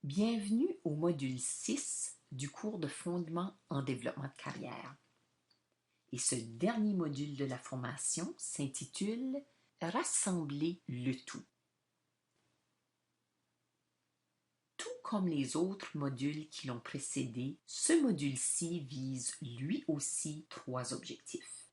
Bienvenue au module 6 du cours de fondement en développement de carrière. Et ce dernier module de la formation s'intitule « Rassembler le tout ». Tout comme les autres modules qui l'ont précédé, ce module-ci vise lui aussi 3 objectifs.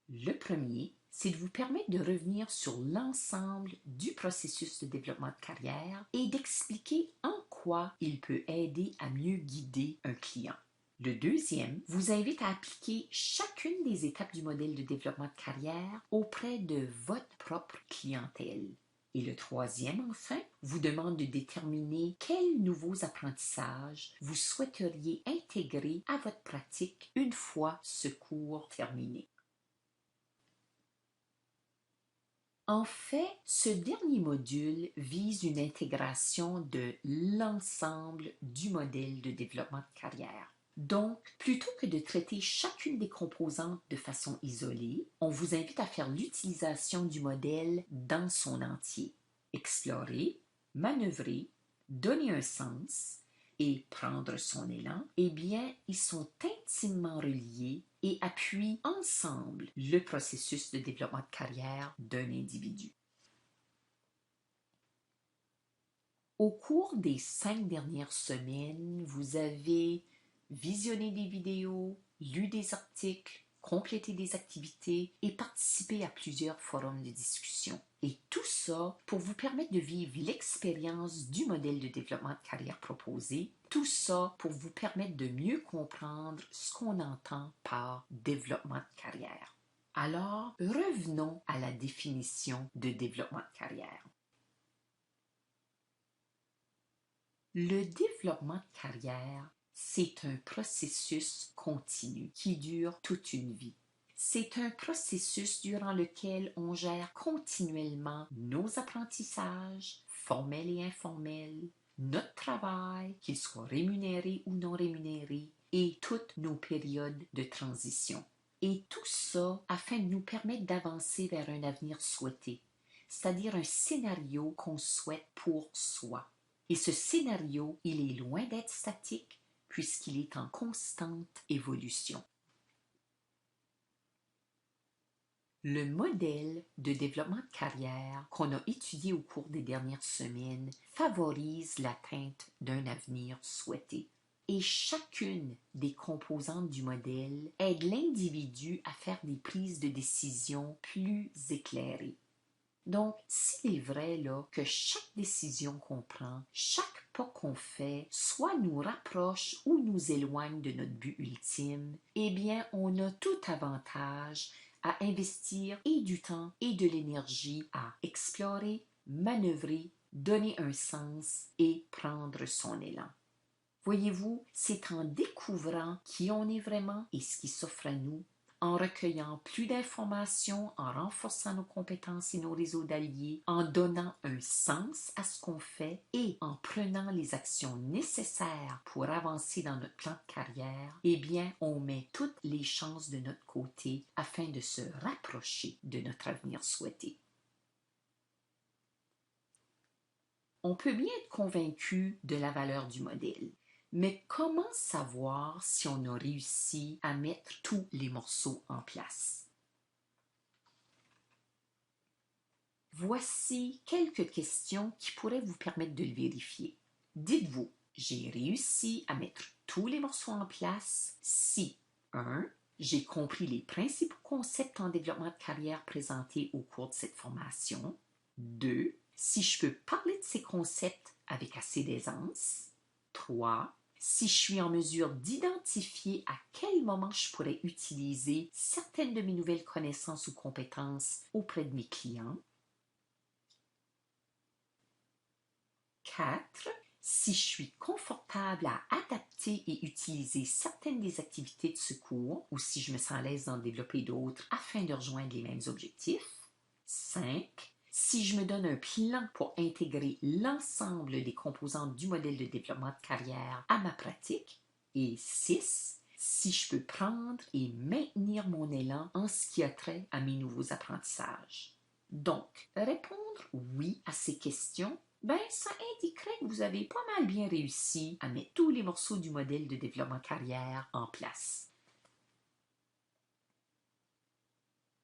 Le premier, c'est de vous permettre de revenir sur l'ensemble du processus de développement de carrière et d'expliquer en quoi il peut aider à mieux guider un client. Le deuxième vous invite à appliquer chacune des étapes du modèle de développement de carrière auprès de votre propre clientèle. Et le troisième, enfin, vous demande de déterminer quels nouveaux apprentissages vous souhaiteriez intégrer à votre pratique une fois ce cours terminé. En fait, ce dernier module vise une intégration de l'ensemble du modèle de développement de carrière. Donc, plutôt que de traiter chacune des composantes de façon isolée, on vous invite à faire l'utilisation du modèle dans son entier. Explorer, manœuvrer, donner un sens et prendre son élan, eh bien, ils sont intimement reliés et appuient ensemble le processus de développement de carrière d'un individu. Au cours des 5 dernières semaines, vous avez visionné des vidéos, lu des articles, complété des activités et participé à plusieurs forums de discussion. Et tout ça pour vous permettre de vivre l'expérience du modèle de développement de carrière proposé. Tout ça pour vous permettre de mieux comprendre ce qu'on entend par développement de carrière. Alors, revenons à la définition de développement de carrière. Le développement de carrière, c'est un processus continu qui dure toute une vie. C'est un processus durant lequel on gère continuellement nos apprentissages, formels et informels, notre travail, qu'il soit rémunéré ou non rémunéré, et toutes nos périodes de transition. Et tout ça afin de nous permettre d'avancer vers un avenir souhaité, c'est-à-dire un scénario qu'on souhaite pour soi. Et ce scénario, il est loin d'être statique puisqu'il est en constante évolution. Le modèle de développement de carrière qu'on a étudié au cours des dernières semaines favorise l'atteinte d'un avenir souhaité. Et chacune des composantes du modèle aide l'individu à faire des prises de décision plus éclairées. Donc, s'il est vrai là, que chaque décision qu'on prend, chaque pas qu'on fait, soit nous rapproche ou nous éloigne de notre but ultime, eh bien, on a tout avantage à investir et du temps et de l'énergie à explorer, manœuvrer, donner un sens et prendre son élan. Voyez-vous, c'est en découvrant qui on est vraiment et ce qui s'offre à nous, en recueillant plus d'informations, en renforçant nos compétences et nos réseaux d'alliés, en donnant un sens à ce qu'on fait et en prenant les actions nécessaires pour avancer dans notre plan de carrière, eh bien, on met toutes les chances de notre côté afin de se rapprocher de notre avenir souhaité. On peut bien être convaincu de la valeur du modèle. Mais comment savoir si on a réussi à mettre tous les morceaux en place? Voici quelques questions qui pourraient vous permettre de le vérifier. Dites-vous, j'ai réussi à mettre tous les morceaux en place si 1. J'ai compris les principaux concepts en développement de carrière présentés au cours de cette formation. 2. Si je peux parler de ces concepts avec assez d'aisance. 3. Si je suis en mesure d'identifier à quel moment je pourrais utiliser certaines de mes nouvelles connaissances ou compétences auprès de mes clients. 4. Si je suis confortable à adapter et utiliser certaines des activités de ce cours ou si je me sens à l'aise d'en développer d'autres afin de rejoindre les mêmes objectifs. 5. Si je me donne un plan pour intégrer l'ensemble des composantes du modèle de développement de carrière à ma pratique. Et 6. Si je peux prendre et maintenir mon élan en ce qui a trait à mes nouveaux apprentissages. Donc, répondre oui à ces questions ben ça indiquerait que vous avez pas mal bien réussi à mettre tous les morceaux du modèle de développement carrière en place.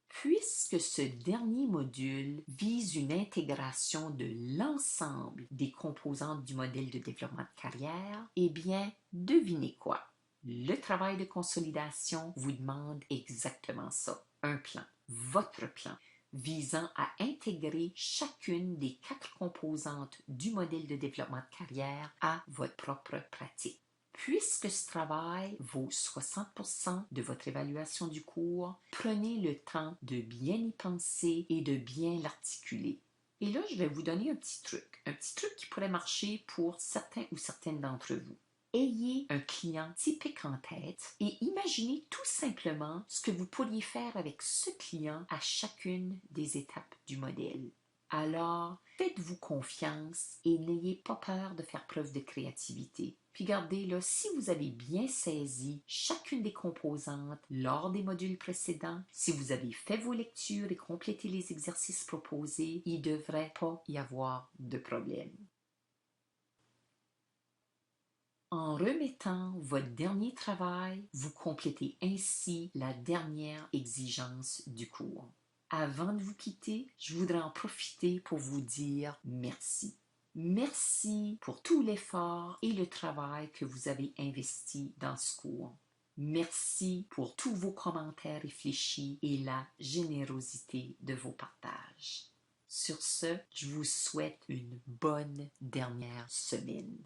Puisque ce dernier module vise une intégration de l'ensemble des composantes du modèle de développement de carrière, eh bien, devinez quoi? Le travail de consolidation vous demande exactement ça, un plan, votre plan, visant à intégrer chacune des 4 composantes du modèle de développement de carrière à votre propre pratique. Puisque ce travail vaut 60% de votre évaluation du cours, prenez le temps de bien y penser et de bien l'articuler. Et là, je vais vous donner un petit truc qui pourrait marcher pour certains ou certaines d'entre vous. Ayez un client typique en tête et imaginez tout simplement ce que vous pourriez faire avec ce client à chacune des étapes du modèle. Alors, faites-vous confiance et n'ayez pas peur de faire preuve de créativité. Puis gardez là, si vous avez bien saisi chacune des composantes lors des modules précédents, si vous avez fait vos lectures et complété les exercices proposés, il ne devrait pas y avoir de problème. En remettant votre dernier travail, vous complétez ainsi la dernière exigence du cours. Avant de vous quitter, je voudrais en profiter pour vous dire merci. Merci pour tout l'effort et le travail que vous avez investi dans ce cours. Merci pour tous vos commentaires réfléchis et la générosité de vos partages. Sur ce, je vous souhaite une bonne dernière semaine.